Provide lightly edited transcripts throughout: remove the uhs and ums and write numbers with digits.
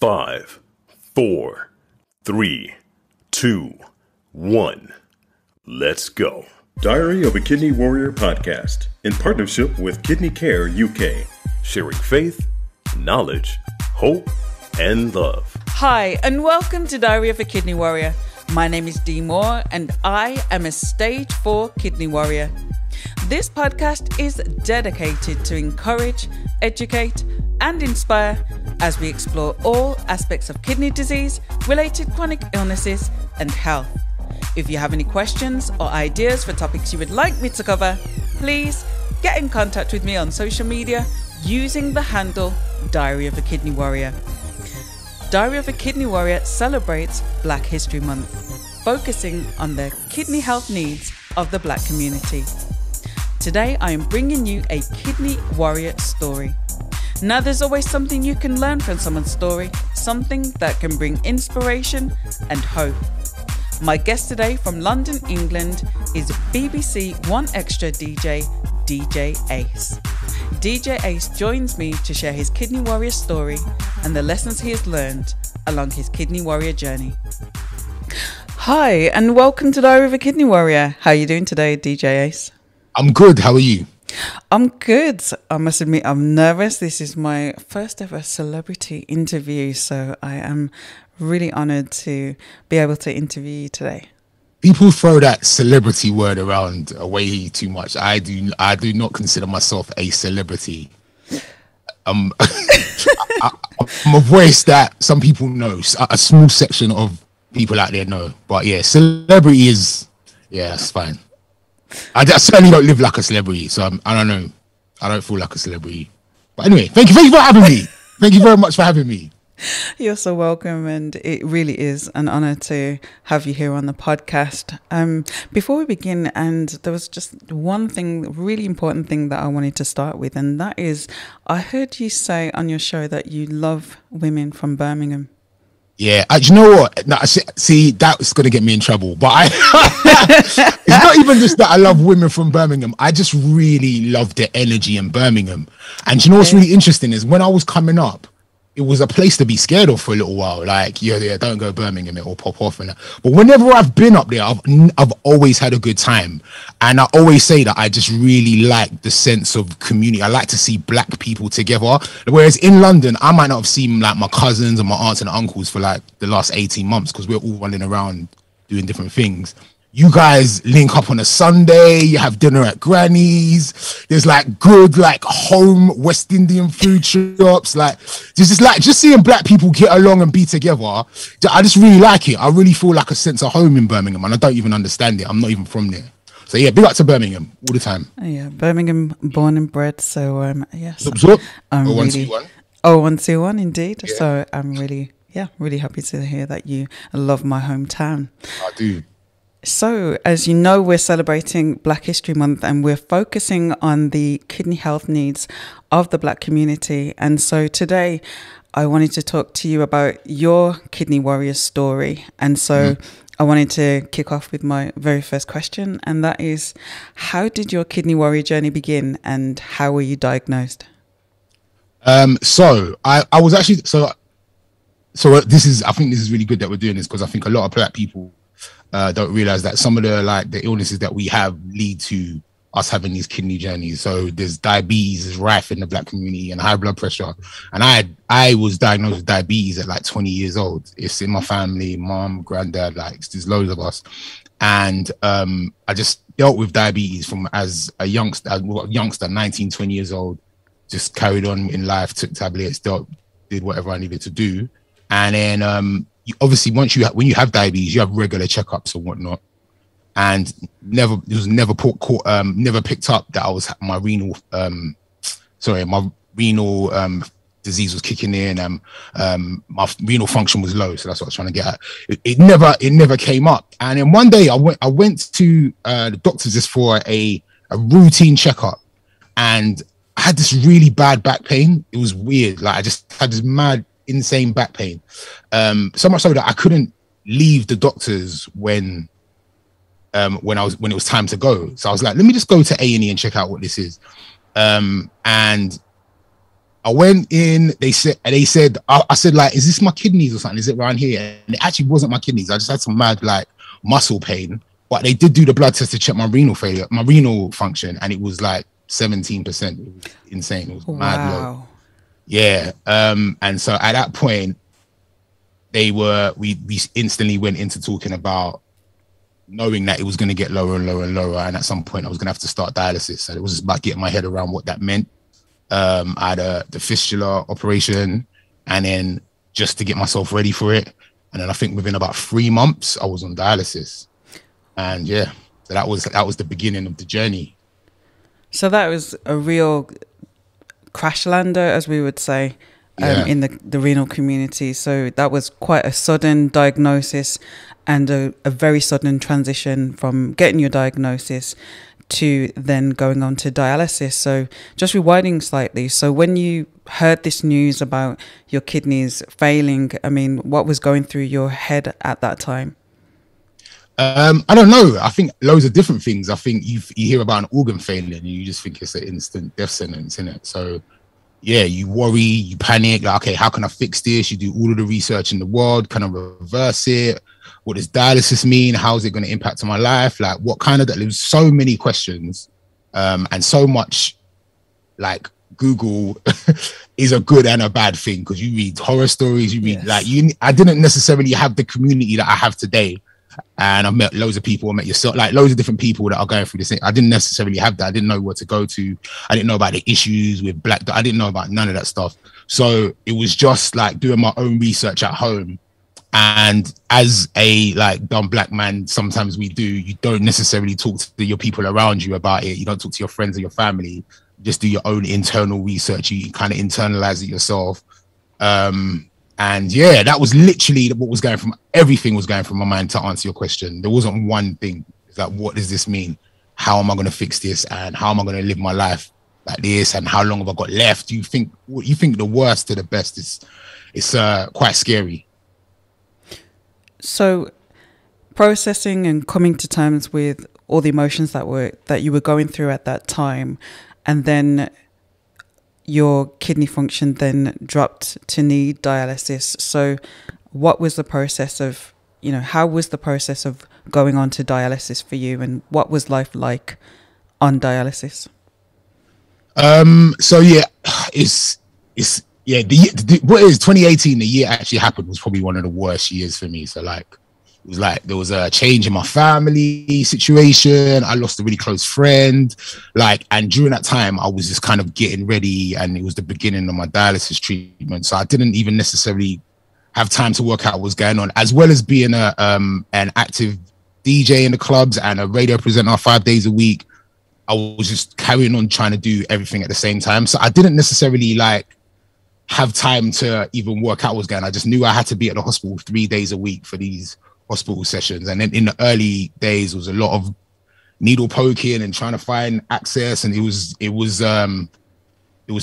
5, 4, 3, 2, 1. Let's go. Diary of a Kidney Warrior podcast in partnership with Kidney Care UK, sharing faith, knowledge, hope, and love. Hi, and welcome to Diary of a Kidney Warrior. My name is Dee Moore, and I am a stage 4 kidney warrior. This podcast is dedicated to encourage, educate, and inspire as we explore all aspects of kidney disease, related chronic illnesses, and health. If you have any questions or ideas for topics you would like me to cover, please get in contact with me on social media using the handle Diary of a Kidney Warrior. Diary of a Kidney Warrior celebrates Black History Month, focusing on the kidney health needs of the Black community. Today, I am bringing you a kidney warrior story. Now, there's always something you can learn from someone's story, something that can bring inspiration and hope. My guest today from London, England is BBC One Extra DJ, djace. djace joins me to share his kidney warrior story and the lessons he has learned along his kidney warrior journey. Hi, and welcome to Diary of a Kidney Warrior. How are you doing today, djace? I'm good. How are you? I'm good. I must admit, I'm nervous. This is my first ever celebrity interview, so I am really honored to be able to interview you today. People throw that celebrity word around way too much. I do not consider myself a celebrity. I'm a voice that some people know, a small section of people out there know. But yeah, celebrity is, yeah, that's fine. I certainly don't live like a celebrity, so I don't know. I don't feel like a celebrity. But anyway, thank you for having me. Thank you very much for having me. You're so welcome, and it really is an honor to have you here on the podcast. Before we begin, and there was just one thing, really important thing that I wanted to start with, and that is, I heard you say on your show that you love women from Birmingham. Yeah, you know what? No, see, that's going to get me in trouble. But it's not even just that I love women from Birmingham. I just really love the energy in Birmingham. And you know what's really interesting is when I was coming up, it was a place to be scared of for a little while. Like, yeah, don't go Birmingham, it'll pop off and that. But whenever I've been up there, I've always had a good time. And I always say that I just really like the sense of community. I like to see Black people together. Whereas in London, I might not have seen like my cousins and my aunts and uncles for like the last 18 months because we're all running around doing different things. You guys link up on a Sunday, you have dinner at Granny's, there's like good like home West Indian food shops, like just seeing Black people get along and be together. I just really like it. I really feel like a sense of home in Birmingham, and I don't even understand it. I'm not even from there. So yeah, big up to Birmingham all the time. Yeah, Birmingham born and bred, so yes. I'm 0121. 0121 indeed. Yeah. So I'm really happy to hear that you love my hometown. I do. So, as you know, we're celebrating Black History Month and we're focusing on the kidney health needs of the Black community. And so today I wanted to talk to you about your kidney warrior story. And so I wanted to kick off with my very first question. And that is, how did your kidney warrior journey begin and how were you diagnosed? So I was actually, so I think this is really good that we're doing this because I think a lot of Black people don't realize that some of the illnesses that we have lead to us having these kidney journeys. So there's diabetes is rife in the Black community and high blood pressure. And I was diagnosed with diabetes at like 20 years old. It's in my family, mom, granddad, like there's loads of us. And I just dealt with diabetes from as a youngster, 19, 20 years old, just carried on in life, took tablets, did whatever I needed to do. And then obviously, when you have diabetes, you have regular checkups and whatnot, and never picked up that my renal disease was kicking in, and my renal function was low. So that's what I was trying to get at. It never came up. And then one day I went to the doctor just for a routine checkup, and I had this really bad back pain. It was weird. Like I just had this mad, insane back pain. So much so that I couldn't leave the doctors when it was time to go. So I was like, let me just go to A&E and check out what this is. And I I went in, they said, I said, like, is this my kidneys or something? Is it around here? And it actually wasn't my kidneys. I just had some mad, like, muscle pain. But they did do the blood test to check my renal function, and it was like 17%. It was insane. It was mad low. Yeah. And so at that point, we instantly went into talking about knowing that it was going to get lower and lower and lower. And at some point I was going to have to start dialysis. So it was just about getting my head around what that meant. I had the fistula operation, and then just to get myself ready for it. And then I think within about 3 months I was on dialysis. And yeah, so that was the beginning of the journey. So that was a real crash lander, as we would say, in the renal community. So that was quite a sudden diagnosis and a very sudden transition from getting your diagnosis to then going on to dialysis. So just rewinding slightly. So when you heard this news about your kidneys failing, I mean, what was going through your head at that time? I don't know. I think loads of different things. I think you hear about an organ failing and you just think it's an instant death sentence, innit? So yeah, you worry, you panic, like, okay, how can I fix this? You do all of the research in the world. Can I reverse it? What does dialysis mean? How is it going to impact on my life? Like, what kind of that? There's so many questions, and so much, like, Google is a good and a bad thing, because you read horror stories, you read I didn't necessarily have the community that I have today. And I've met loads of people, I met yourself, like loads of different people that are going through this thing. I didn't necessarily have that. I didn't know where to go to. I didn't know about the issues with I didn't know about none of that stuff. So it was just like doing my own research at home. And as a like dumb black man, sometimes you don't necessarily talk to your people around you about it. You don't talk to your friends or your family. You just do your own internal research. You kind of internalize it yourself. And yeah, that was literally what was everything was going from my mind to answer your question. There wasn't one thing. It's like, what does this mean? How am I going to fix this? And how am I going to live my life like this? And how long have I got left? You think the worst to the best it's quite scary. So processing and coming to terms with all the emotions that you were going through at that time, and then your kidney function then dropped to need dialysis. So what was the process of, how was the process of going on to dialysis for you, and what was life like on dialysis? So yeah, what is 2018, the year actually happened, was probably one of the worst years for me. So like, it was like there was a change in my family situation. I lost a really close friend, and during that time I was just kind of getting ready, and it was the beginning of my dialysis treatment. So I didn't even necessarily have time to work out what was going on, as well as being an active DJ in the clubs and a radio presenter 5 days a week. I was just carrying on trying to do everything at the same time. So I didn't necessarily have time to even work out what was going on. I just knew I had to be at the hospital 3 days a week for these hospital sessions. And then in the early days, there was a lot of needle poking and trying to find access. And it was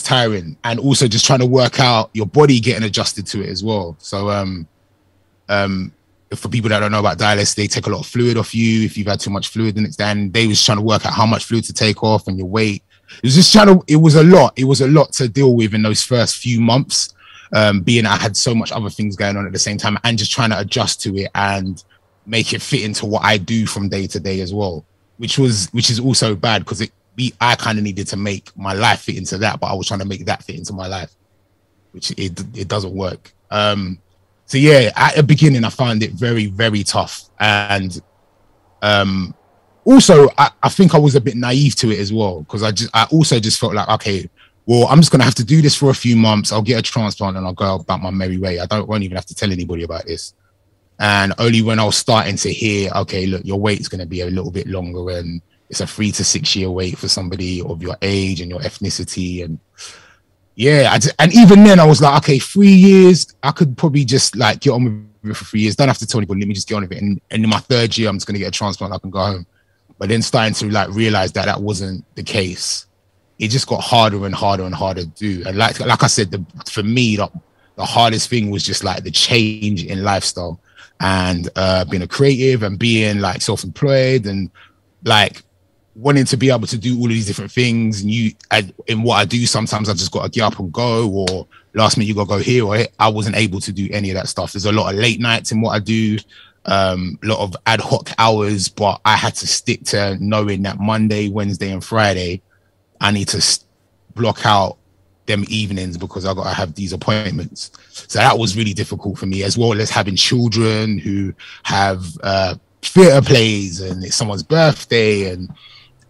tiring. And also just trying to work out your body getting adjusted to it as well. So, for people that don't know about dialysis, they take a lot of fluid off you. If you've had too much fluid, then they was trying to work out how much fluid to take off and your weight. It was a lot to deal with in those first few months, being I had so much other things going on at the same time, and just trying to adjust to it and make it fit into what I do from day to day as well, which is also bad, because I kind of needed to make my life fit into that, but I was trying to make that fit into my life, which it doesn't work. So yeah, at the beginning I found it very, very tough. And also I think I was a bit naive to it as well, because I also just felt like, okay, well, I'm just going to have to do this for a few months. I'll get a transplant and I'll go about my merry way. Won't even have to tell anybody about this. And only when I was starting to hear, okay, look, your wait's going to be a little bit longer, and it's a 3 to 6 year wait for somebody of your age and your ethnicity. And yeah, and even then I was like, okay, 3 years, I could probably just get on with it for 3 years. Don't have to tell anybody, let me just get on with it. And in my 3rd year, I'm just going to get a transplant, I can go home. But then starting to realize that wasn't the case. It just got harder and harder and harder to do. And like I said, for me, the hardest thing was just the change in lifestyle, and being a creative and being self-employed, and wanting to be able to do all of these different things, and in what I do, sometimes I just got to get up and go, or last minute you got to go here or here. I wasn't able to do any of that stuff. There's a lot of late nights in what I do, a lot of ad hoc hours, but I had to stick to knowing that Monday, Wednesday, and Friday, I need to block out them evenings because I got to have these appointments. So that was really difficult for me, as well as having children who have theatre plays and it's someone's birthday, and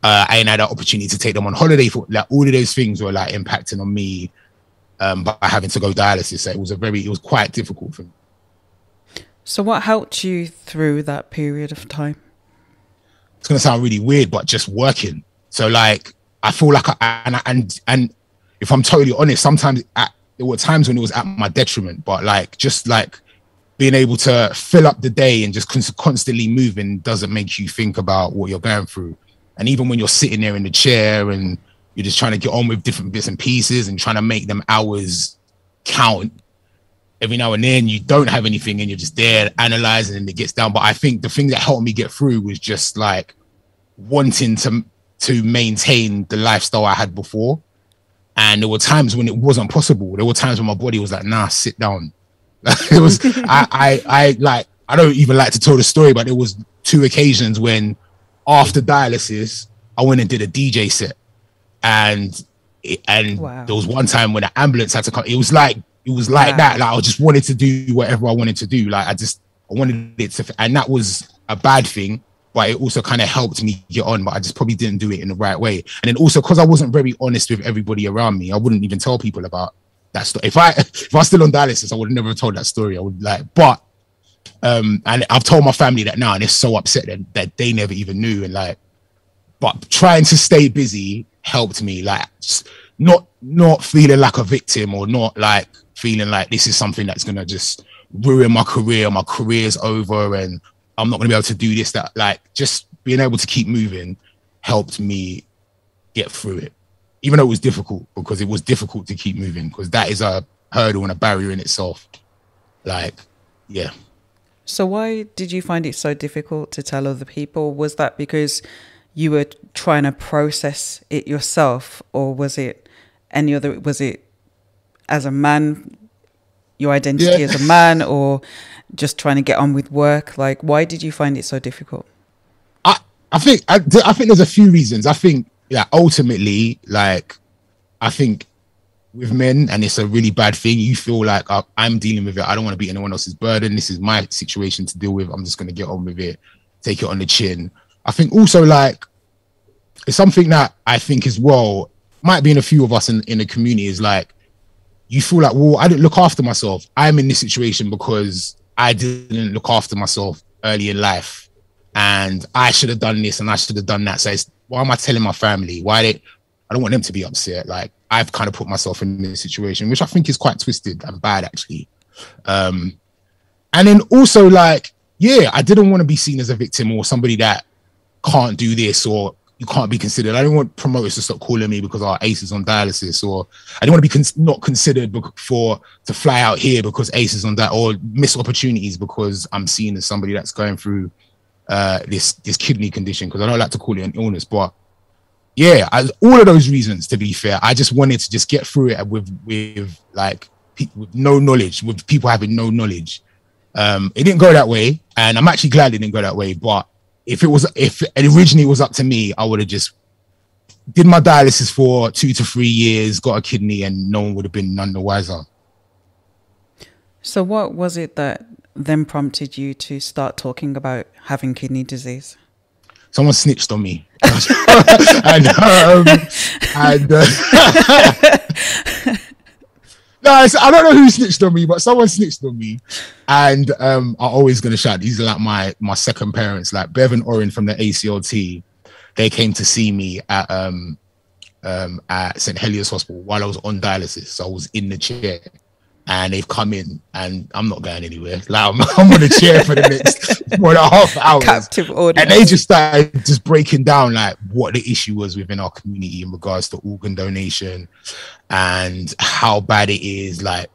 I ain't had that opportunity to take them on holiday. For like, all of those things were like impacting on me by having to go dialysis. So it was quite difficult for me. So what helped you through that period of time? It's gonna sound really weird, but just working. So like, I feel like and if I'm totally honest, sometimes there were times when it was at my detriment, but like, just like being able to fill up the day and just constantly moving doesn't make you think about what you're going through. And even when you're sitting there in the chair and you're just trying to get on with different bits and pieces and trying to make them hours count, every now and then you don't have anything and you're just there analyzing and it gets down. But I think the thing that helped me get through was just like wanting to maintain the lifestyle I had before. And there were times when it wasn't possible. There were times when my body was like, nah, sit down. It was, I don't even like to tell the story, but there was 2 occasions when after dialysis, I went and did a DJ set. And wow. There was one time when the ambulance had to come. It was like wow. that. Like I just wanted to do whatever I wanted to do. Like I wanted it to, and that was a bad thing, but it also kind of helped me get on, but I just probably didn't do it in the right way. And then also because I wasn't very honest with everybody around me, I wouldn't even tell people about that story. If I was still on dialysis, I would have never told that story. I would but and I've told my family that now, and they're so upset that they never even knew. And like, but trying to stay busy helped me, like not feeling like a victim, or not like feeling like this is something that's gonna just ruin my career. My career's over and I'm not gonna be able to do this, that. Like, just being able to keep moving helped me get through it, even though it was difficult, because it was difficult to keep moving, because that is a hurdle and a barrier in itself. Like, yeah. So why did you find it so difficult to tell other people? Was that because you were trying to process it yourself, or was it as a man, your identity as a man, or just trying to get on with work? Like, why did you find it so difficult? I think there's a few reasons. I think ultimately, like, I think with men, and it's a really bad thing, you feel like I'm dealing with it. I don't want to be anyone else's burden. This is my situation to deal with. I'm just going to get on with it, take it on the chin. I think also, like, it's something that I think as well might be in a few of us in the community, is like, you feel like, well, I didn't look after myself. I'm in this situation because I didn't look after myself early in life, and I should have done this and I should have done that. So why am I telling my family? I don't want them to be upset. Like, I've kind of put myself in this situation, which I think is quite twisted and bad, actually. And then also, like, yeah, I didn't want to be seen as a victim or somebody that can't do this, or you can't be considered. I didn't want promoters to stop calling me because our Ace is on dialysis, or I didn't want to be not considered to fly out here because Ace is on that, or miss opportunities because I'm seen as somebody that's going through this kidney condition, because I don't like to call it an illness. But yeah, all of those reasons, to be fair, I just wanted to just get through it with no knowledge, with people having no knowledge. It didn't go that way, and I'm actually glad it didn't go that way. But if it originally was up to me, I would have just did my dialysis for 2 to 3 years, got a kidney, and no one would have been none the wiser. So what was it that then prompted you to start talking about having kidney disease? Someone snitched on me. No, I don't know who snitched on me, but someone snitched on me. And I'm always going to shout, these are like my second parents, like Bev and Orin from the ACLT. They came to see me at St. Heliers Hospital while I was on dialysis. So I was in the chair, and they've come in, and I'm not going anywhere. Like, I'm on the chair for the next 1.5 hours. Captive audience. And they just started just breaking down like what the issue was within our community in regards to organ donation and how bad it is. Like,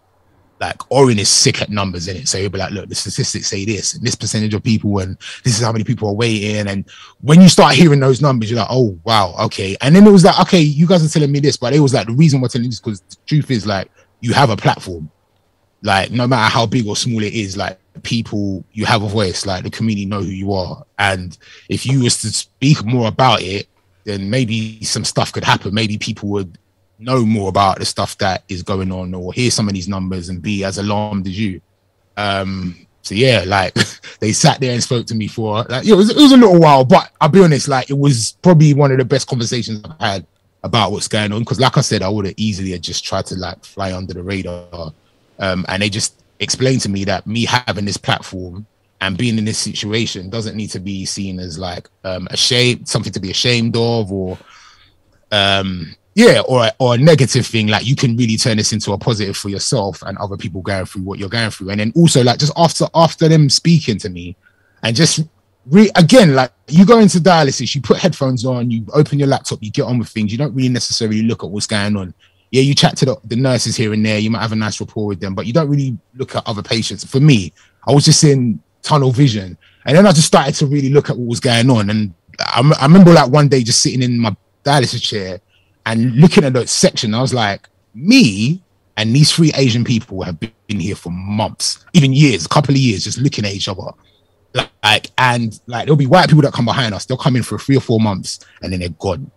Oren is sick at numbers in it. So he'll be like, look, the statistics say this, and this percentage of people, and this is how many people are waiting. And when you start hearing those numbers, you're like, oh, wow, okay. And then it was like, okay, you guys are telling me this, but it was like, the reason we're telling you this, because the truth is, like, you have a platform. Like, no matter how big or small it is, like, people, you have a voice, like, the community know who you are. And if you was to speak more about it, then maybe some stuff could happen. Maybe people would know more about the stuff that is going on, or hear some of these numbers and be as alarmed as you. So yeah, like, they sat there and spoke to me for, like, it was a little while, but I'll be honest, like, it was probably one of the best conversations I've had about what's going on. Because like I said, I would have easily just tried to, like, fly under the radar. And they just explained to me that me having this platform and being in this situation doesn't need to be seen as, like, something to be ashamed of, or or a negative thing. Like, you can really turn this into a positive for yourself and other people going through what you're going through. And then also, like, just after them speaking to me, and just again, like, you go into dialysis, you put headphones on, you open your laptop, you get on with things. You don't really necessarily look at what's going on. Yeah, you chat to the nurses here and there, you might have a nice rapport with them, but you don't really look at other patients. For me, I was just in tunnel vision. And then I just started to really look at what was going on. And I remember, like, one day just sitting in my dialysis chair and looking at the section. I was like, me and these 3 Asian people have been here for months, even years, a couple of years, just looking at each other. And there'll be white people that come behind us. They'll come in for 3 or 4 months and then they're gone.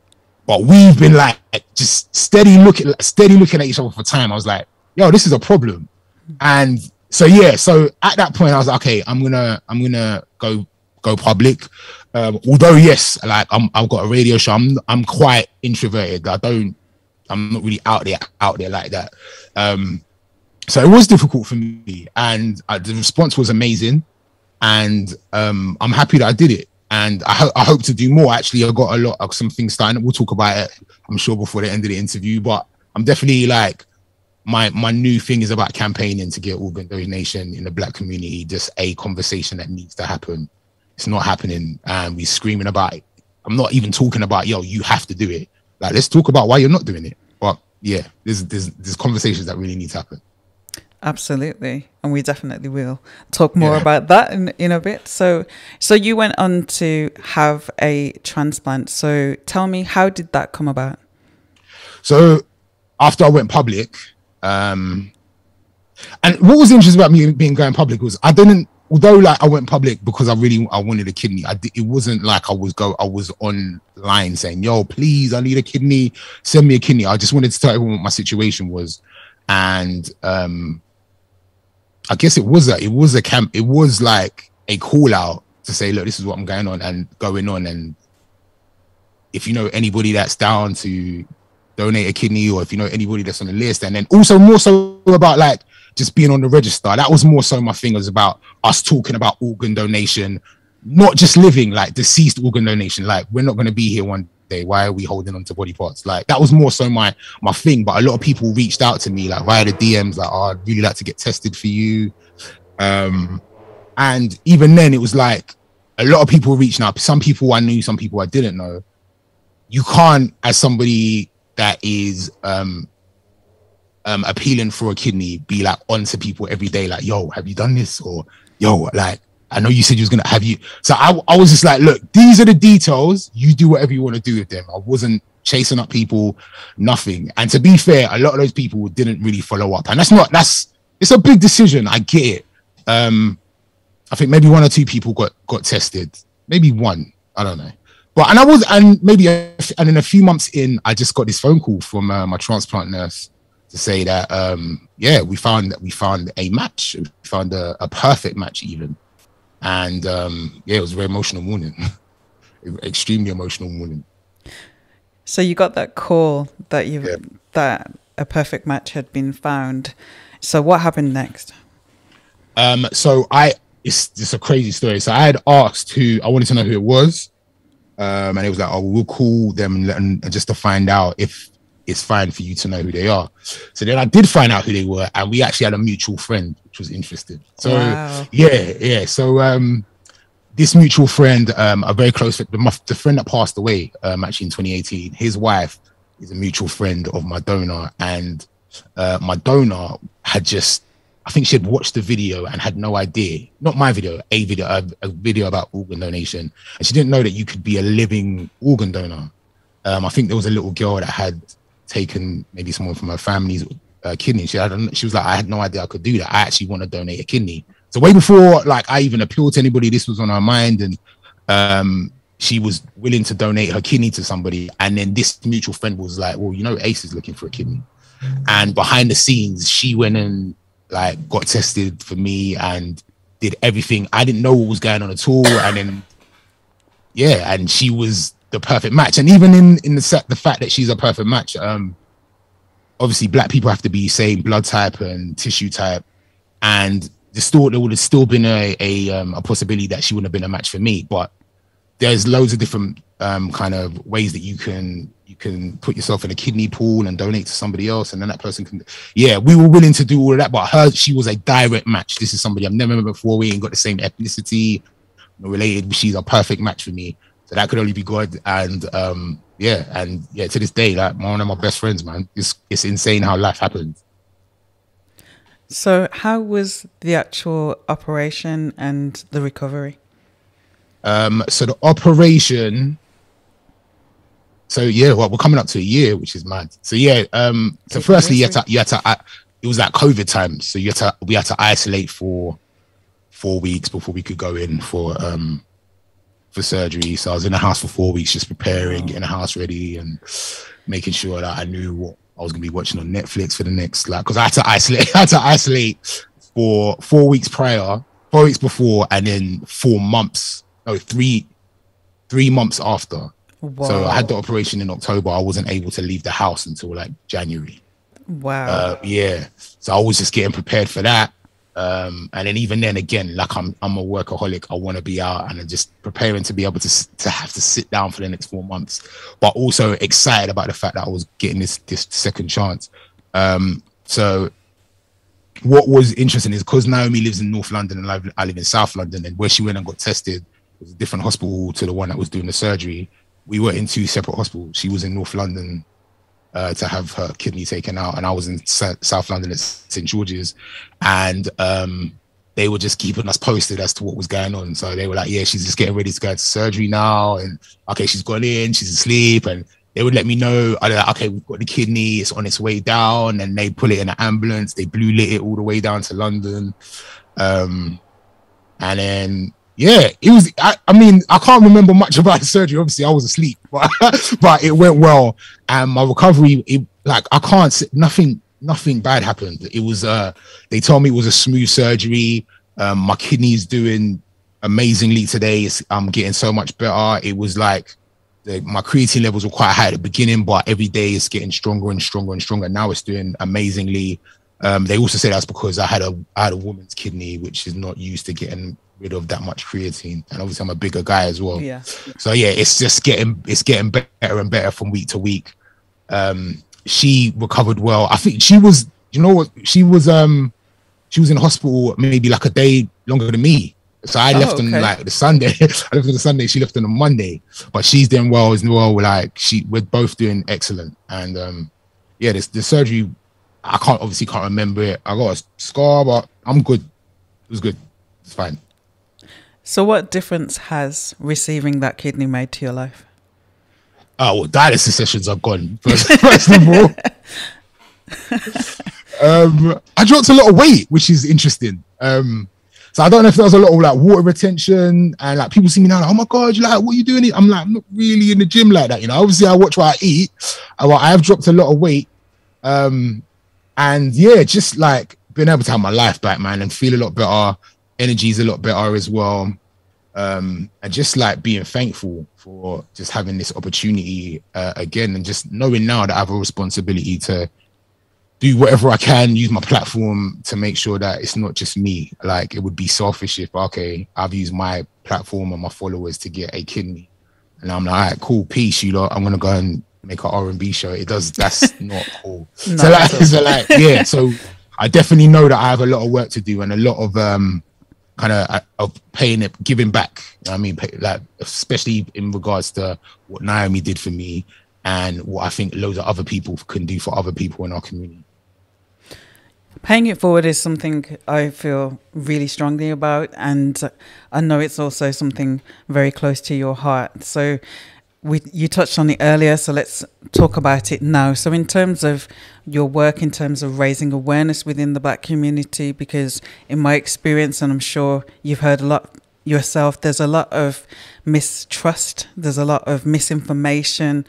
But we've been, like, just steady looking at each other for time. I was like, yo, this is a problem. And so, yeah, so at that point I was like, okay, I'm gonna go public. Although, yes, like, I've got a radio show. I'm quite introverted. I'm not really out there like that. So it was difficult for me, and the response was amazing. And I'm happy that I did it. And I hope to do more. Actually, I've got a lot of some things starting. We'll talk about it, I'm sure, before the end of the interview. But I'm definitely, like, my new thing is about campaigning to get organ donation in the Black community. Just a conversation that needs to happen. It's not happening, and we're screaming about it. I'm not even talking about, yo, you have to do it. Like, let's talk about why you're not doing it. But yeah, there's conversations that really need to happen. Absolutely. And we definitely will talk more about that in a bit. So you went on to have a transplant. So tell me, how did that come about? So after I went public, and what was interesting about me going public was although, like, I went public because I wanted a kidney. It wasn't like I was online saying, yo, please, I need a kidney, send me a kidney. I just wanted to tell everyone what my situation was. And I guess it was like a call out to say, look, this is what I'm going on. And if you know anybody that's down to donate a kidney, or if you know anybody that's on the list, and then also more so about, like, just being on the register. That was more so my thing, was about us talking about organ donation, not just living, like, deceased organ donation. Like, we're not going to be here one day. Why are we holding on to body parts? Like, that was more so my thing. But a lot of people reached out to me, like, via the DMs, like, oh, I'd really like to get tested for you. And even then, it was like a lot of people reaching out. Some people I knew, some people I didn't know. You can't, as somebody that is appealing for a kidney, be, like, on to people every day, like, yo, have you done this? Or, yo, like, I know you said you was gonna have you. So I was just like, look, these are the details. You do whatever you want to do with them. I wasn't chasing up people, nothing. And to be fair, a lot of those people didn't really follow up. And it's a big decision. I get it. I think maybe 1 or 2 people got tested. Maybe 1. I don't know. But and in a few months in, I just got this phone call from my transplant nurse to say that we found a match. We found a perfect match even. And it was a very emotional morning. Extremely emotional morning. So you got that call that that a perfect match had been found. So what happened next? It's just a crazy story. So I had asked I wanted to know who it was. And it was like, oh, we'll call them and just to find out if it's fine for you to know who they are. So then I did find out who they were, and we actually had a mutual friend, which was interesting. So wow. Yeah. So this mutual friend, a very close friend, the friend that passed away actually in 2018, his wife is a mutual friend of my donor, and my donor had just I think she had watched the video and had no idea, not my video, a video about organ donation. And she didn't know that you could be a living organ donor. I think there was a little girl that had taken maybe someone from her family's kidney. She was like, I had no idea I could do that. I actually want to donate a kidney. So way before like I even appealed to anybody, this was on her mind, and she was willing to donate her kidney to somebody. And then this mutual friend was like, well, you know, Ace is looking for a kidney. And behind the scenes, she went and like got tested for me and did everything. I didn't know what was going on at all. And then, yeah, and she was the perfect match. And even in the fact that she's a perfect match, obviously black people have to be same blood type and tissue type. And there would have still been a possibility that she wouldn't have been a match for me. But there's loads of different kind of ways that you can put yourself in a kidney pool and donate to somebody else, and then that person can. Yeah, we were willing to do all of that, but she was a direct match. This is somebody I've never met before. We ain't got the same ethnicity, no related. She's a perfect match for me, so that could only be good. And to this day, like one of my best friends, man. It's insane how life happens. So, how was the actual operation and the recovery? So the operation. So yeah, well, we're coming up to a year, which is mad. So yeah, so firstly, you had to. It was like COVID time, so we had to isolate for 4 weeks before we could go in for surgery. So I was in the house for 4 weeks, just preparing, getting the house ready, and making sure that I knew what I was gonna be watching on Netflix for the next, like, because I had to isolate for 4 weeks prior, 4 weeks before, and then 4 months. No, 3 months after. Wow. So I had the operation in October. I wasn't able to leave the house until like January. Wow. Yeah. So I was just getting prepared for that. And then even then again, like I'm a workaholic. I want to be out, and I'm just preparing to be able to have to sit down for the next 4 months, but also excited about the fact that I was getting this second chance. So what was interesting is because Naomi lives in North London and I live in South London, and where she went and got tested was a different hospital to the one that was doing the surgery. We were in 2 separate hospitals. She was in North London to have her kidney taken out, and I was in South London at St. George's, and they were just keeping us posted as to what was going on. So they were like, yeah, she's just getting ready to go into surgery now, and okay, she's gone in, she's asleep, and they would let me know, like, okay, we've got the kidney, it's on its way down, and they put it in an ambulance, they blue lit it all the way down to London. And then, yeah, it was, I mean, I can't remember much about the surgery. Obviously, I was asleep, but it went well. And my recovery, I can't say, nothing bad happened. It was, they told me it was a smooth surgery. My kidney's doing amazingly today. I'm getting so much better. It was like, my creatine levels were quite high at the beginning, but every day it's getting stronger and stronger and stronger. Now it's doing amazingly. They also say that's because I had a woman's kidney, which is not used to getting rid of that much creatine, and obviously I'm a bigger guy as well. Yeah. So yeah, it's getting better and better from week to week. She recovered well. I think she was, you know what, she was in hospital maybe like a day longer than me. So I left on like the Sunday. I left on the Sunday. She left on the Monday, but she's doing well as well. Like we're both doing excellent. And yeah, the surgery, I can't remember it. I got a scar, but I'm good. It was good. It's fine. So what difference has receiving that kidney made to your life? Oh, well, dialysis sessions are gone. First of all, I dropped a lot of weight, which is interesting. So I don't know if there was a lot of like water retention, and like people see me now like, oh my God, you're like, what are you doing? I'm like, I'm not really in the gym like that, you know. Obviously I watch what I eat. I have dropped a lot of weight. And yeah, just like being able to have my life back, man, and feel a lot better. Energy's a lot better as well. And just like being thankful for just having this opportunity again, and just knowing now that I have a responsibility to do whatever I can, use my platform to make sure that it's not just me. Like, it would be selfish if, okay, I've used my platform and my followers to get a kidney, and I'm like, all right, cool, peace, you lot, I'm gonna go and make an R&B show. That's not cool. No, so like, yeah, so I definitely know that I have a lot of work to do, and a lot of kind of paying it, giving back. You know what I mean, like, especially in regards to what Naomi did for me, and what I think loads of other people can do for other people in our community. Paying it forward is something I feel really strongly about, and I know it's also something very close to your heart. So you touched on it earlier, so let's talk about it now. So in terms of your work, in terms of raising awareness within the Black community, because in my experience, and I'm sure you've heard a lot yourself, there's a lot of mistrust, there's a lot of misinformation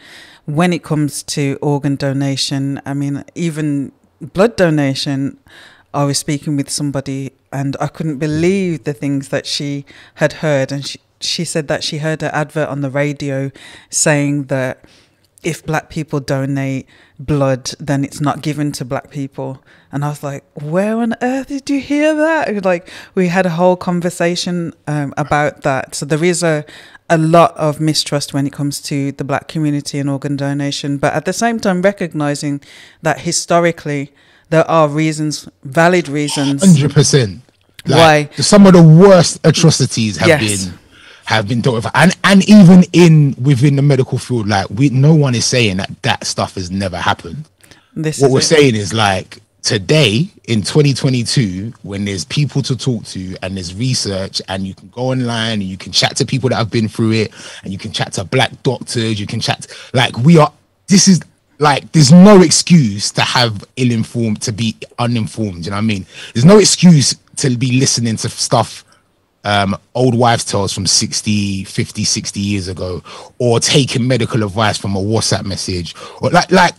when it comes to organ donation. I mean, even blood donation. I was speaking with somebody and I couldn't believe the things that she had heard, and she said that she heard an advert on the radio saying that if Black people donate blood, then it's not given to Black people. And I was like, where on earth did you hear that? Like, we had a whole conversation about that. So there is a lot of mistrust when it comes to the Black community and organ donation, but at the same time recognizing that historically there are reasons, valid reasons, 100%. Why some of the worst atrocities have been dealt with, and even within the medical field, like no one is saying that stuff has never happened. What we're saying is, like, today in 2022, when there's people to talk to and there's research, and you can go online and you can chat to people that have been through it, and you can chat to Black doctors, you can chat, there's no excuse to have ill-informed, to be uninformed. You know what I mean? There's no excuse to be listening to stuff, old wives' tales from 50, 60 years ago, or taking medical advice from a WhatsApp message, or like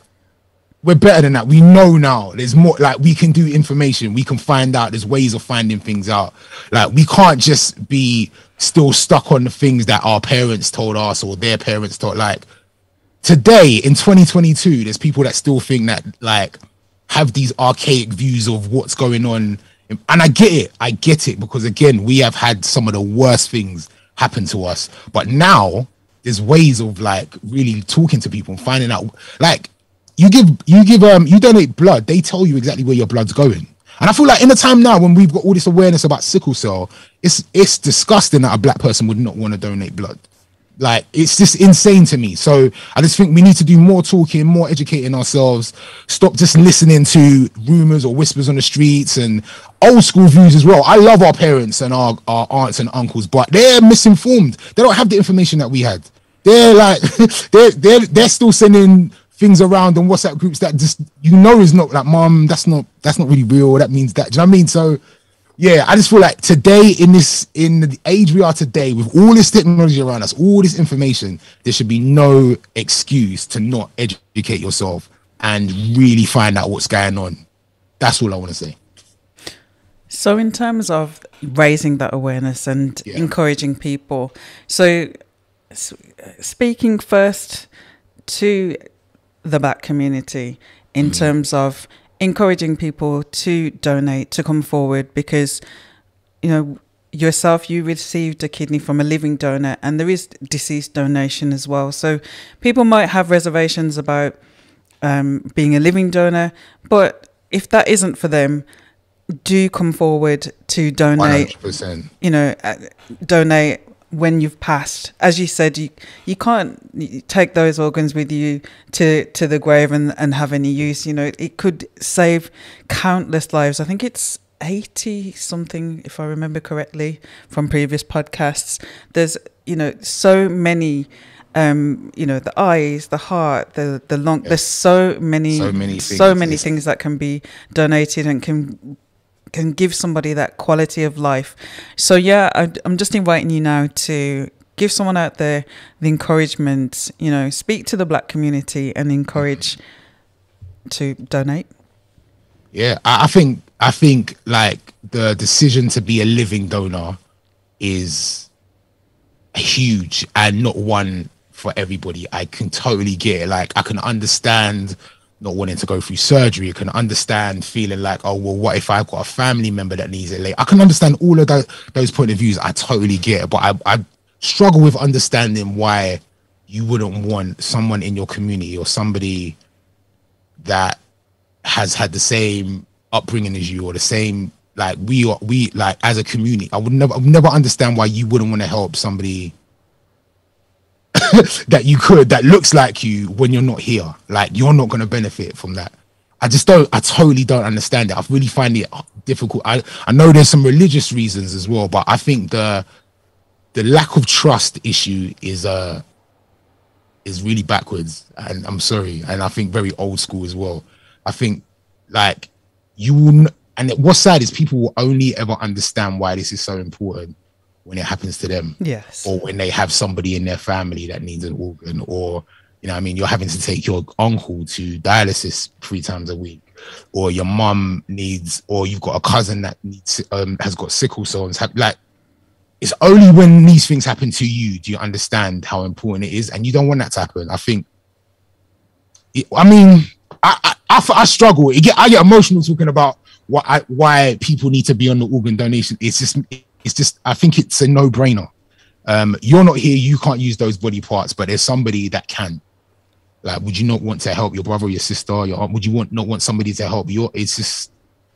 we're better than that. We know now. There's more. Like, we can do information. We can find out. There's ways of finding things out. Like, we can't just be still stuck on the things that our parents told us or their parents told. Like, today in 2022, there's people that still think that, like, have these archaic views of what's going on. And I get it, because again, we have had some of the worst things happen to us. But now there's ways of, like, really talking to people and finding out, like, you donate blood, they tell you exactly where your blood's going. And I feel like in a time now when we've got all this awareness about sickle cell, it's disgusting that a Black person would not want to donate blood. Like, it's just insane to me. So I just think we need to do more talking, more educating ourselves, stop just listening to rumors or whispers on the streets and old school views as well. I love our parents and our aunts and uncles, but they're misinformed. They don't have the information that we had. They're like, they're still sending things around on WhatsApp groups that just, is not like, Mom, that's not really real. That means that. Do you know what I mean? So yeah, I just feel like today, in the age we are today, with all this technology around us, all this information, there should be no excuse to not educate yourself and really find out what's going on. That's all I want to say. So in terms of raising that awareness and encouraging people, so speaking first to the Black community in terms of encouraging people to donate, to come forward, because, yourself, you received a kidney from a living donor, and there is deceased donation as well. So people might have reservations about being a living donor, but if that isn't for them, do come forward to donate. 100%. Donate when you've passed. As you said, you can't take those organs with you to the grave and have any use. It could save countless lives. I think it's 80 something, if I remember correctly from previous podcasts. There's so many the eyes, the heart, the lung. There's so many things that can be donated and can give somebody that quality of life. So I'm just inviting you now to give someone out there the encouragement, speak to the Black community and encourage to donate. Yeah, I think like the decision to be a living donor is huge and not one for everybody. I can totally get it. Like, I can understand not wanting to go through surgery. You can understand feeling like, oh, well, what if I've got a family member that needs it late? I can understand all of those point of views. I totally get it. But I struggle with understanding why you wouldn't want someone in your community or somebody that has had the same upbringing as you, or the same, like, we like, as a community. I would never understand why you wouldn't want to help somebody that looks like you when you're not here. Like, you're not going to benefit from that. I totally don't understand it. I really find it difficult. I know there's some religious reasons as well, but I think the lack of trust issue is really backwards, and I'm sorry, and I think very old school as well. I think like and what's sad is people will only ever understand why this is so important when it happens to them. Yes. Or when they have somebody in their family that needs an organ, or, you know what I mean, you're having to take your uncle to dialysis 3 times a week, or your mum needs, or you've got a cousin that needs, has got sickle cell. Like, it's only when these things happen to you do you understand how important it is, and you don't want that to happen. I think, I struggle. I get emotional talking about why people need to be on the organ donation. It's just I think it's a no-brainer. You're not here, you can't use those body parts, but there's somebody that can. Like, would you not want to help your brother or your sister or your aunt? Would you not want somebody to help you? It's just,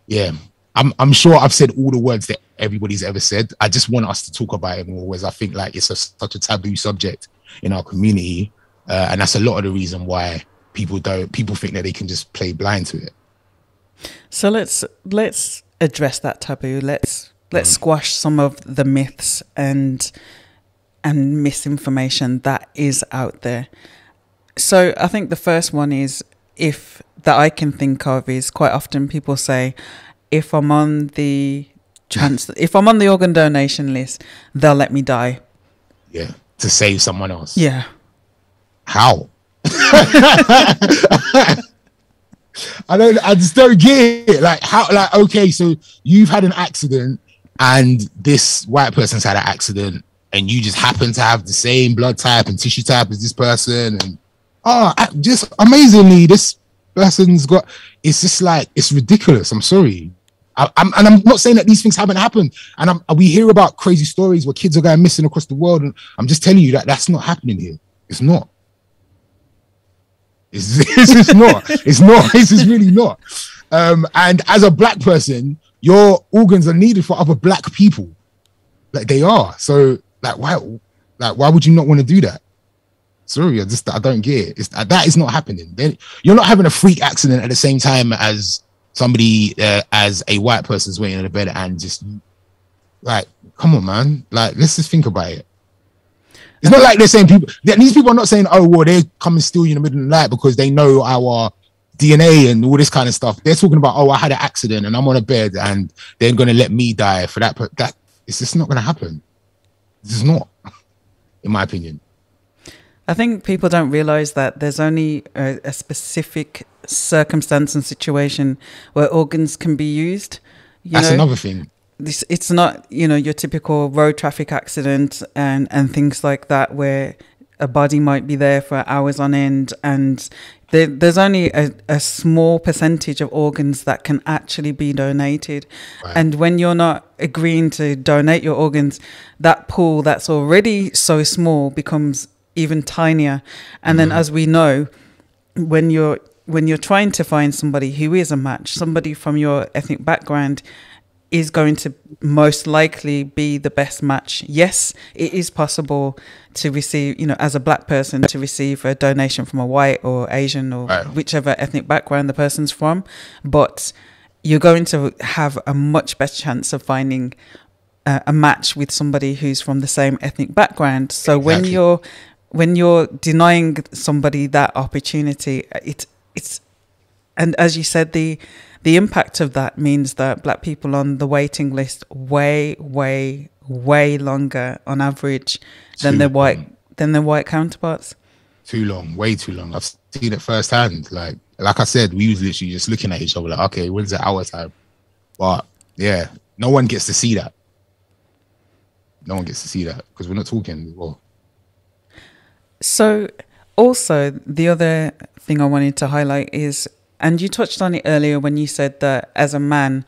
yeah. I'm sure I've said all the words that everybody's ever said. I just want us to talk about it more, whereas I think like it's such a taboo subject in our community, and that's a lot of the reason why people think that they can just play blind to it. So let's address that taboo. Let's squash some of the myths and misinformation that is out there. So I think the first one is that I can think of is quite often people say, if I'm on the organ donation list, they'll let me die. Yeah, to save someone else. Yeah. How? I just don't get it. Like, how? Like, okay, so you've had an accident, and this white person's had an accident, and you just happen to have the same blood type and tissue type as this person, and just amazingly, this person's got. It's just like, it's ridiculous. I'm sorry. I'm not saying that these things haven't happened, and we hear about crazy stories where kids are going missing across the world, and I'm just telling you that that's not happening here. It's not. It's just not. It's not. It's just really not. And as a black person, your organs are needed for other black people. Like, they are. So, like, why would you not want to do that? Sorry, I don't get it. That is not happening. You're not having a freak accident at the same time as somebody, as a white person's waiting in the bed, and just like, come on, man. Like, let's just think about it. It's not like they're saying these people are not saying, oh, well, they come and steal you in the middle of the night because they know our DNA and all this kind of stuff. They're talking about, oh, I had an accident and I'm on a bed and they're going to let me die for that. That it's just not going to happen. This is not, in my opinion. I think people don't realize that there's only a specific circumstance and situation where organs can be used. That's another thing. It's not, your typical road traffic accident and things like that, where a body might be there for hours on end, and there's only a small percentage of organs that can actually be donated. Right. And when you're not agreeing to donate your organs, that pool that's already so small becomes even tinier. And then, as we know, when you're trying to find somebody who is a match, somebody from your ethnic background is going to most likely be the best match. Yes, it is possible to receive, as a black person, to receive a donation from a white or Asian or whichever ethnic background the person's from, but you're going to have a much better chance of finding a match with somebody who's from the same ethnic background. So exactly. when you're denying somebody that opportunity, it's and as you said, the impact of that means that black people on the waiting list way longer on average than their white counterparts. Too long, way too long. I've seen it firsthand. Like I said, we was literally just looking at each other like, okay, when's it our time? But yeah, no one gets to see that. No one gets to see that because we're not talking. Well, so also the other thing I wanted to highlight is, and you touched on it earlier when you said that as a man,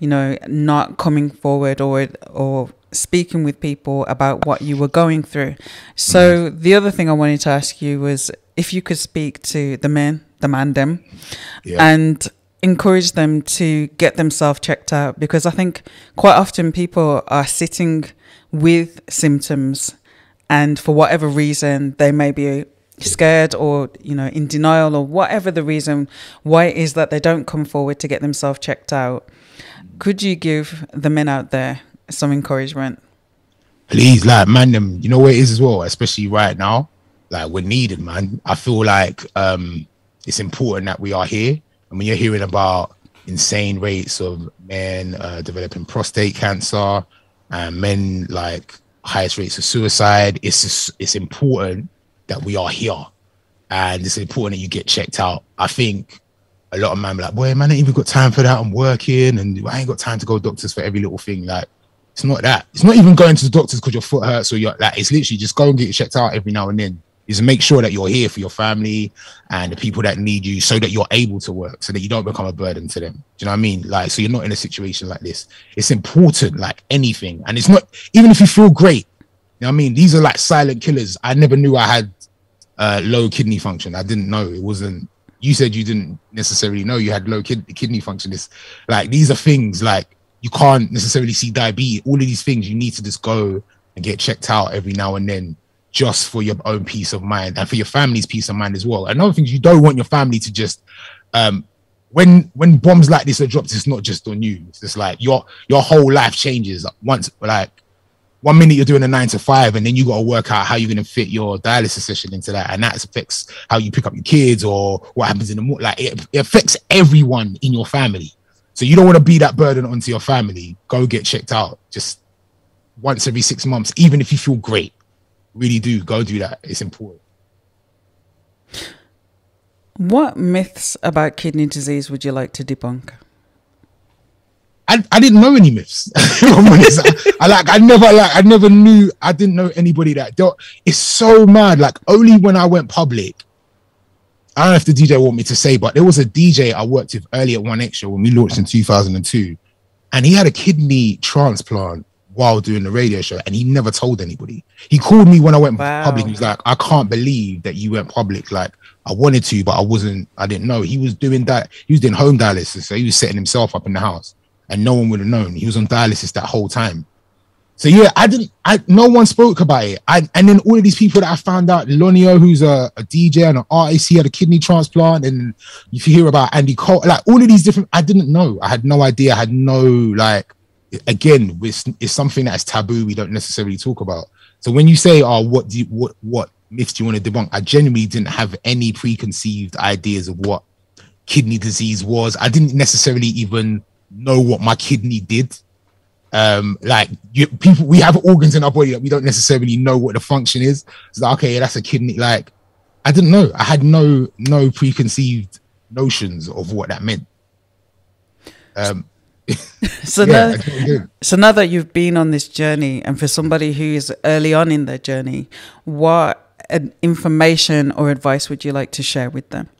not coming forward or speaking with people about what you were going through. So the other thing I wanted to ask you was if you could speak to the man them, and encourage them to get themselves checked out, because I think quite often people are sitting with symptoms and for whatever reason they may be scared or, you know, in denial or whatever the reason why it is that they don't come forward to get themselves checked out, could you give the men out there some encouragement? Please, like, man, them, you know what it is as well, especially right now, like, we're needed, man. I feel like it's important that we are here. And when you're hearing about insane rates of men developing prostate cancer and men, like, highest rates of suicide, it's important that we are here, and it's important that you get checked out. I think a lot of men be like, boy, man, I ain't even got time for that. I'm working and I ain't got time to go to doctors for every little thing. Like, it's not that. It's not even going to the doctors because your foot hurts or you're like, it's literally just go and get checked out every now and then. Is make sure that you're here for your family and the people that need you, so that you're able to work, so that you don't become a burden to them. Do you know what I mean? Like, so you're not in a situation like this. It's important, like anything. And it's not, even if you feel great, you know what I mean? These are like silent killers. I never knew I had low kidney function. I didn't know. It wasn't, you said you didn't necessarily know you had low kidney function. It's like, these are things like, you can't necessarily see diabetes. All of these things, you need to just go and get checked out every now and then, just for your own peace of mind and for your family's peace of mind as well. Another thing, you don't want your family to just, when bombs like this are dropped, it's not just on you. It's just like your whole life changes. Once, like, 1 minute you're doing a 9 to 5, and then you got to work out how you're going to fit your dialysis session into that. And that affects how you pick up your kids or what happens in the morning. Like, it affects everyone in your family. So you don't want to be that burden onto your family. Go get checked out just once every 6 months, even if you feel great. Really do go do that. It's important. What myths about kidney disease would you like to debunk? I didn't know any myths. I never knew. I didn't know anybody that dealt. It's so mad. Like, only when I went public, I don't know if the DJ want me to say, but there was a DJ I worked with early at One Extra when we launched in 2002, and he had a kidney transplant while doing the radio show, and he never told anybody. He called me when I went public. He was like, I can't believe that you went public. Like, I wanted to, but I didn't know. He was doing that. He was doing home dialysis. So he was setting himself up in the house and no one would have known. He was on dialysis that whole time. So yeah, no one spoke about it. And then all of these people that I found out, Lonio, who's a DJ and an artist, he had a kidney transplant. And if you hear about Andy Cole, like all of these different, I didn't know. I had no idea. I had no, like, again, it's something that's taboo. We don't necessarily talk about. So when you say, what myths do you want to debunk? I genuinely didn't have any preconceived ideas of what kidney disease was. I didn't necessarily even know what my kidney did. We have organs in our body that we don't necessarily know what the function is. It's like, okay, that's a kidney. Like, I didn't know. I had no preconceived notions of what that meant. So now that you've been on this journey, and for somebody who is early on in their journey, what information or advice would you like to share with them?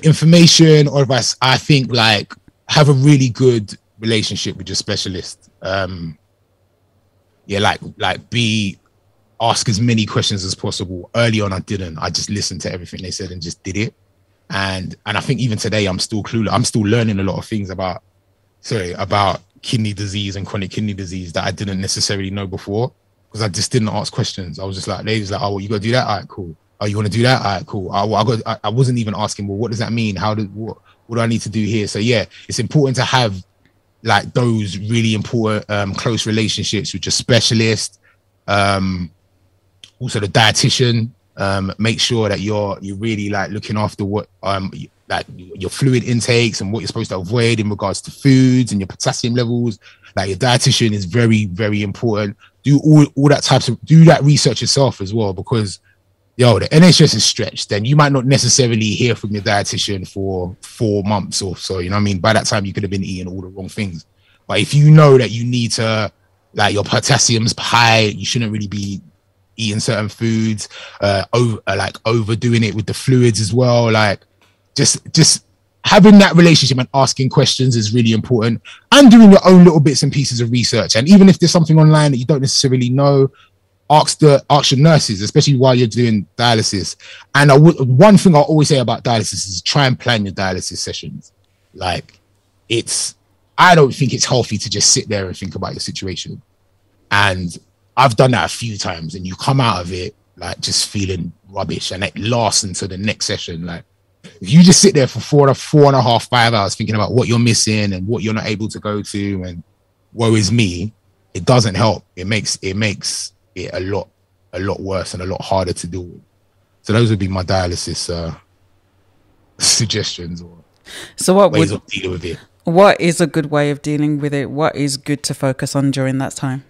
Information or advice, I think, like, have a really good relationship with your specialist. Ask as many questions as possible. Early on, I didn't. I just listened to everything they said and just did it. And I think even today, I'm still clueless. I'm still learning a lot of things about kidney disease and chronic kidney disease that I didn't necessarily know before, because I just didn't ask questions. I was just like, they was like, oh, well, you got to do that? All right, cool. Oh, you want to do that? All right, cool. I wasn't even asking, well, what does that mean? What do I need to do here? So yeah, it's important to have like those really important close relationships with your specialist, also the dietitian. Make sure that you're really like looking after what like your fluid intakes and what you're supposed to avoid in regards to foods and your potassium levels. Like, your dietitian is very, very important. Do all that do that research yourself as well, because the NHS is stretched. Then you might not necessarily hear from your dietitian for 4 months or so. You know what I mean? By that time, you could have been eating all the wrong things. But if you know that you need to, like, your potassium's high, you shouldn't really be eating certain foods, overdoing it with the fluids as well. Like, just having that relationship and asking questions is really important, and doing your own little bits and pieces of research. And even if there's something online that you don't necessarily know, ask your nurses, especially while you're doing dialysis. And one thing I always say about dialysis is try and plan your dialysis sessions. Like, I don't think it's healthy to just sit there and think about your situation. And I've done that a few times, and you come out of it like just feeling rubbish, and it lasts until the next session. Like if you just sit there for 4.5, 5 hours thinking about what you're missing and what you're not able to go to, and woe is me, it doesn't help. It makes it a lot worse and a lot harder to deal with. So those would be my dialysis suggestions or ways of dealing with it. What is a good way of dealing with it? What is good to focus on during that time?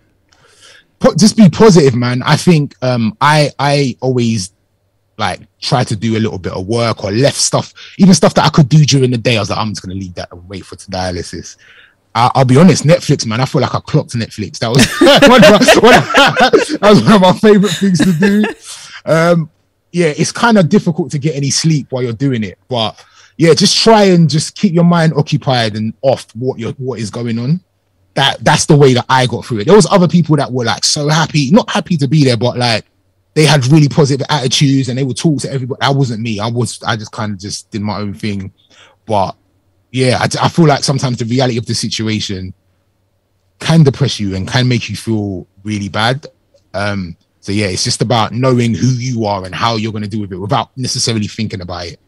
Just be positive, man. I think I always like try to do a little bit of work or left stuff, even stuff that I could do during the day. I was like, I'm just going to leave that and wait for dialysis. I'll be honest, Netflix, man, I feel like I clocked Netflix. That was one of my favorite things to do. Yeah, it's kind of difficult to get any sleep while you're doing it, but yeah, just try and just keep your mind occupied and off what is going on. That's the way that I got through it. There was other people that were like so happy, not happy to be there, but like they had really positive attitudes and they would talk to everybody. That wasn't me. I just kind of just did my own thing. But yeah, I feel like sometimes the reality of the situation can depress you and can make you feel really bad. So yeah, it's just about knowing who you are and how you're going to deal with it without necessarily thinking about it.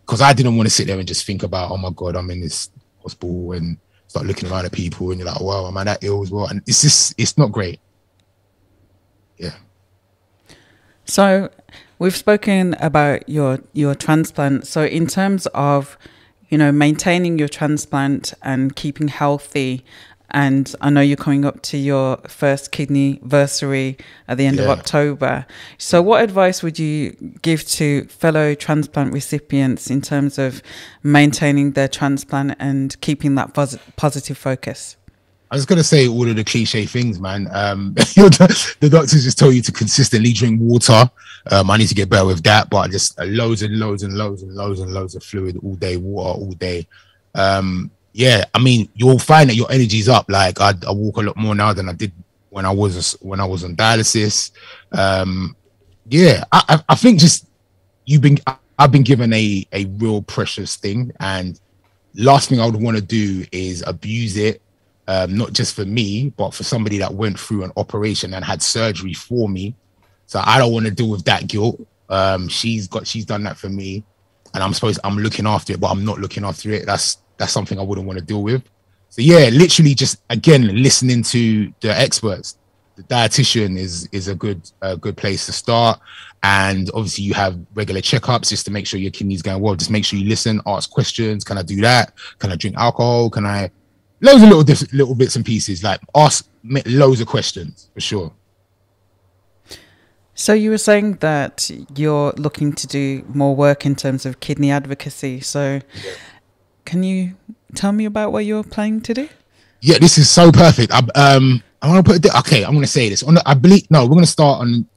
Because I didn't want to sit there and just think about, oh my God, I'm in this hospital, and start looking around at people and you're like, wow, am I that ill as well? And it's not great. Yeah. So we've spoken about your transplant. So in terms of, maintaining your transplant and keeping healthy, and I know you're coming up to your first kidney anniversary at the end of October. So what advice would you give to fellow transplant recipients in terms of maintaining their transplant and keeping that positive focus? I was going to say all of the cliche things, man. The doctors just tell you to consistently drink water. I need to get better with that, but just loads and loads of fluid all day, water all day. Yeah, I mean, you'll find that your energy's up. Like I walk a lot more now than I did when I was on dialysis. Yeah, I think just I've been given a real precious thing, and last thing I would want to do is abuse it. Not just for me, but for somebody that went through an operation and had surgery for me. So I don't want to deal with that guilt. She's done that for me, and I'm looking after it, but I'm not looking after it. That's something I wouldn't want to deal with. So yeah, literally just again listening to the experts. The dietitian is a good place to start, and obviously you have regular checkups just to make sure your kidney's going well. Just make sure you listen, ask questions. Can I do that? Can I drink alcohol? Can I? Loads of little bits and pieces. Like ask loads of questions for sure. So you were saying that you're looking to do more work in terms of kidney advocacy. So can you tell me about what you're planning to do? Yeah, this is so perfect. I want to put it. Okay, I'm going to say this. We're going to start on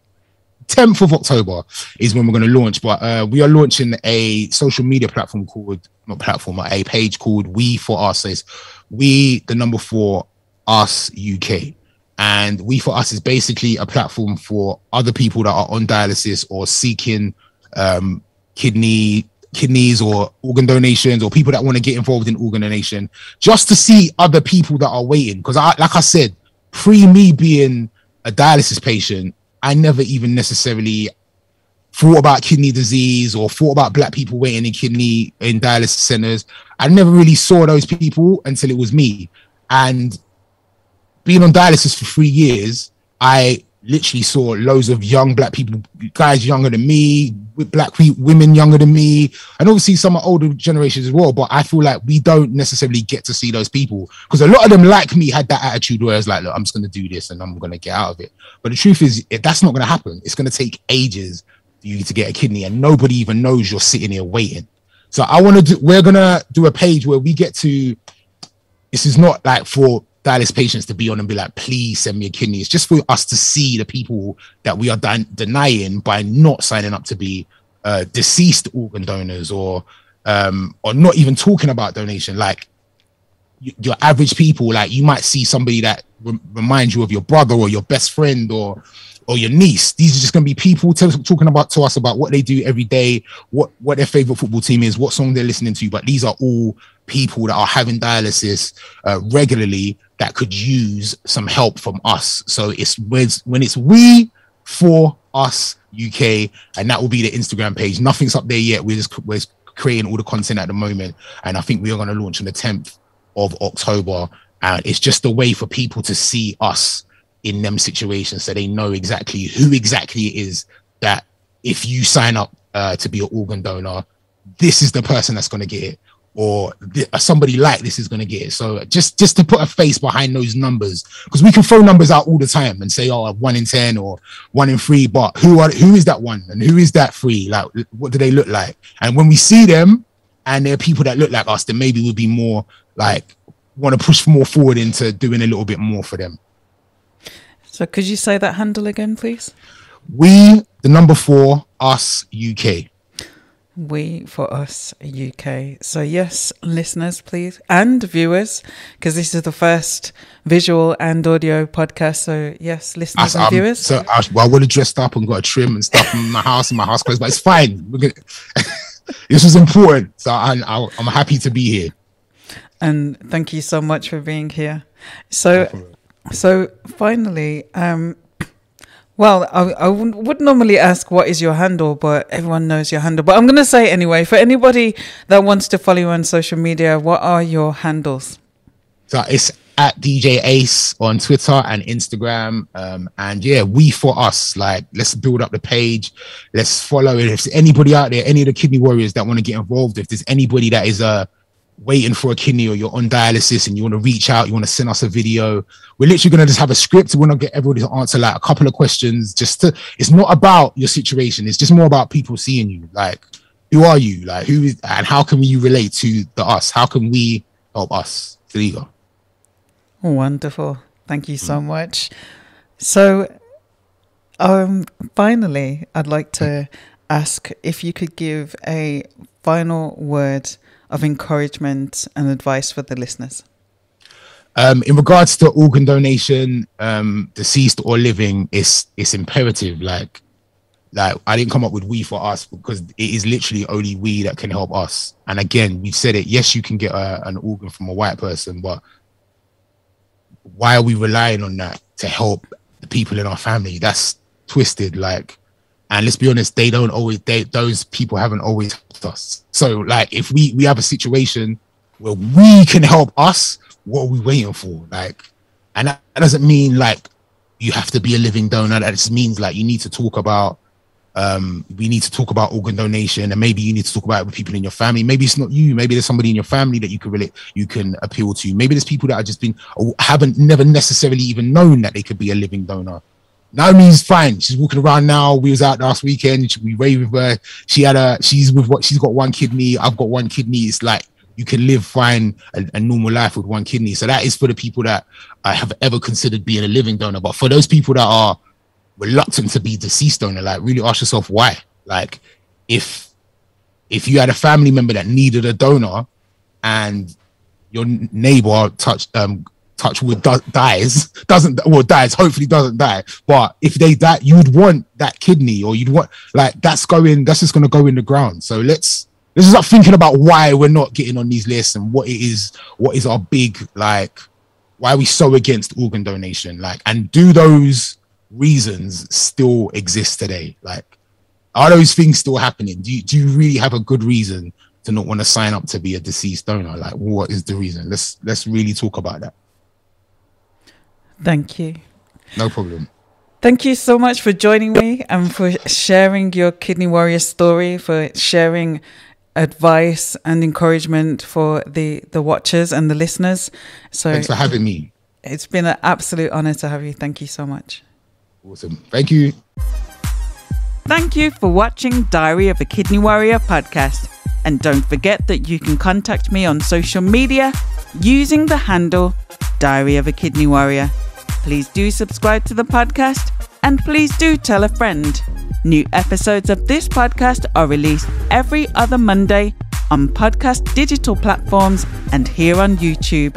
10th of October is when we're going to launch. But we are launching a social media platform a page called We For Us. So it's We, the number 4, Us UK. And We For Us is basically a platform for other people that are on dialysis or seeking kidneys or organ donations, or people that want to get involved in organ donation, just to see other people that are waiting. Because like I said, pre me being a dialysis patient, I never even necessarily thought about kidney disease or thought about black people waiting in dialysis centers. I never really saw those people until it was me. And being on dialysis for 3 years, I literally saw loads of young black people, guys younger than me, with black women younger than me, and obviously some are older generations as well. But I feel like we don't necessarily get to see those people, because a lot of them, like me, had that attitude where it's like, look, I'm just going to do this and I'm going to get out of it. But the truth is, that's not going to happen. It's going to take ages for you to get a kidney, and nobody even knows you're sitting here waiting. So we're going to do a page where we get to, this is not like for dialysis patients to be on and be like, please send me a kidney. It's just for us to see the people that we are denying by not signing up to be deceased organ donors, or not even talking about donation. Like your average people, like you might see somebody that reminds you of your brother or your best friend or your niece. These are just going to be people talking to us about what they do every day, what their favorite football team is, what song they're listening to. But these are all people that are having dialysis regularly that could use some help from us. So it's when it's We For Us UK, and that will be the Instagram page. Nothing's up there yet. We're creating all the content at the moment, and I think we are going to launch on the 10th of October. And it's just a way for people to see us in them situations, so they know exactly who exactly it is that if you sign up to be an organ donor, this is the person that's going to get it, or somebody like this is going to get it. So just to put a face behind those numbers, because we can throw numbers out all the time and say, oh, 1 in 10 or 1 in 3, but who is that 1 and who is that 3? Like, what do they look like? And when we see them and they're people that look like us, then maybe we'll be more like, want to push more forward into doing a little bit more for them. So could you say that handle again, please? We, the number 4, us, UK. We for us UK. So yes, listeners, please, and viewers, because this is the first visual and audio podcast. So yes, listeners and viewers. So I would have dressed up and got a trim and stuff in my house clothes, but it's fine. This was important, so I'm happy to be here. And thank you so much for being here. So finally, well, I would normally ask what is your handle, but everyone knows your handle. But I'm going to say it anyway. For anybody that wants to follow you on social media, what are your handles? So it's at djace on Twitter and Instagram. And yeah, we for us, like, let's build up the page. Let's follow it. If there's anybody out there, any of the kidney warriors that want to get involved, if there's anybody that is waiting for a kidney, or you're on dialysis and you want to reach out, you want to send us a video, we're literally going to just have a script. We're going to get everybody to answer like a couple of questions. It's not about your situation. It's just more about people seeing you. Like, who are you? Like, who is, and how can you relate to us? How can we help us? So there you go. Wonderful. Thank you so much. So, finally, I'd like to ask if you could give a final word of encouragement and advice for the listeners. In regards to organ donation, deceased or living, it's imperative. Like I didn't come up with we for us, because it is literally only we that can help us. And again, we've said it. Yes, you can get an organ from a white person, but why are we relying on that to help the people in our family? That's twisted. Like, and let's be honest, those people haven't always helped us. So like, if we have a situation where we can help us, what are we waiting for? Like, and that doesn't mean like you have to be a living donor. That just means like you need to talk about, we need to talk about organ donation, and maybe you need to talk about it with people in your family. Maybe it's not you. Maybe there's somebody in your family that you can appeal to. Maybe there's people that haven't never necessarily even known that they could be a living donor. Naomi's fine. She's walking around now. We was out last weekend. We raved with her. She's got 1 kidney. I've got 1 kidney. It's like you can live fine a normal life with 1 kidney. So that is for the people that have ever considered being a living donor. But for those people that are reluctant to be deceased donor, like, really ask yourself why. Like, if you had a family member that needed a donor and your neighbor touch wood dies, hopefully doesn't die, but if they die, you would want that kidney, or you'd want, like, that's just going to go in the ground. So let's start thinking about why we're not getting on these lists, and what is our big, like, why are we so against organ donation? Like, and do those reasons still exist today? Like, are those things still happening? Do you really have a good reason to not want to sign up to be a deceased donor? Like, what is the reason? Let's really talk about that. Thank you. No problem. Thank you so much for joining me and for sharing your Kidney Warrior story, for sharing advice and encouragement for the watchers and the listeners. So thanks for having me. It's been an absolute honor to have you. Thank you so much. Awesome. Thank you. Thank you for watching Diary of a Kidney Warrior podcast. And don't forget that you can contact me on social media using the handle Diary of a Kidney Warrior. Please do subscribe to the podcast, and please do tell a friend. New episodes of this podcast are released every other Monday on podcast digital platforms and here on YouTube.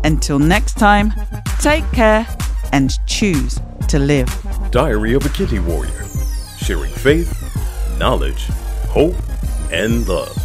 Until next time, take care and choose to live. Diary of a Kidney Warrior, sharing faith, knowledge, hope, and love.